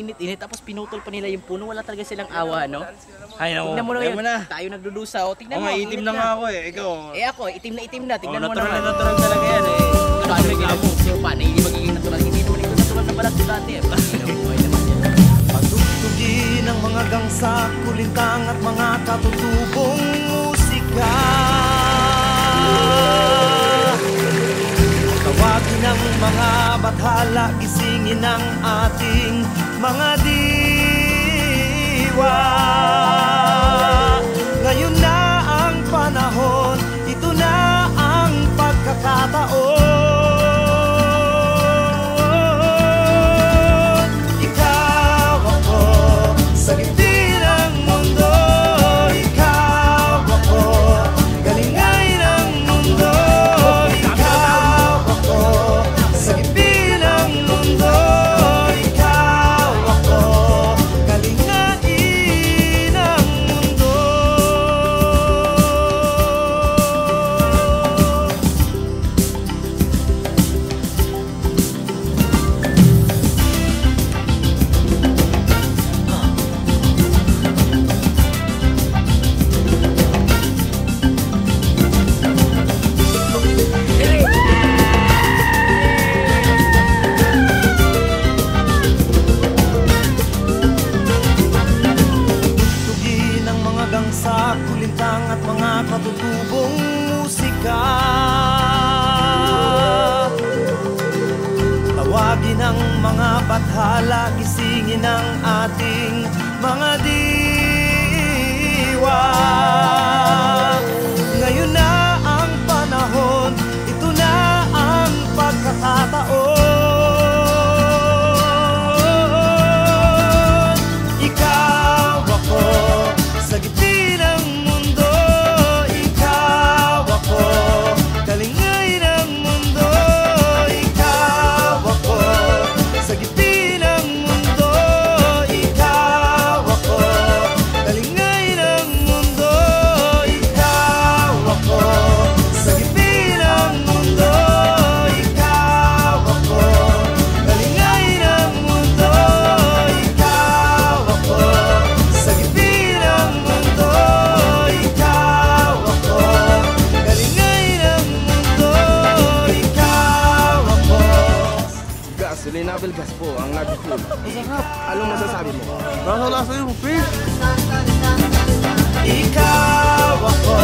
init-init tapos pinutol pa nila yung puno. Wala talaga silang awa, no? Ay, naku. Tignan mo na Ayaw ngayon. mo na. Tayo nagdudusa. O, tignan Oo mo. nga, itim na nga ako eh. Ikaw. Eh ako, itim na. Tignan mo natural naman. na natural talaga yan eh. Ano yung ginawa mo? Yung pa, na hindi magiging natural. Hindi naman ito natural na balat ko dati eh. Buhay naman yan. Pagtugtugin ang mga gangsa, kulintang at mga katutubong musika. Tawagin ang mga bathala, gisingin ang ating mga diwa. Ngayon na ang panahon, ito na ang pagkakataon. Ikaw ako sa gitna ng mundo, ikaw ako galingay ng mundo, ikaw ako sa gitna ng mundo, ikaw ako galingay ng mundo. Tugtugin ang mga gangsa, kulintang at mga katutubong musika. Tawagin ang mga bathala, gisingin ang ating mga diwa. Ngayon na ang panahon, ito na ang pagkakataon. Ikaw ako sa gitna ng mundo, ikaw ako kalingay ng mundo, ikaw ako sa gitna ng mundo, ikaw ako kalingay ng mundo, ikaw ako sa gitna ng mundo, ikaw ako kalingay ng mundo, ikaw ako sa gitna ng mundo, ikaw ako kalingay ng mundo, ikaw ako. Gasolina Belgas po ang nag-full. Masarap. Anong masasabi mo? Ikaw ako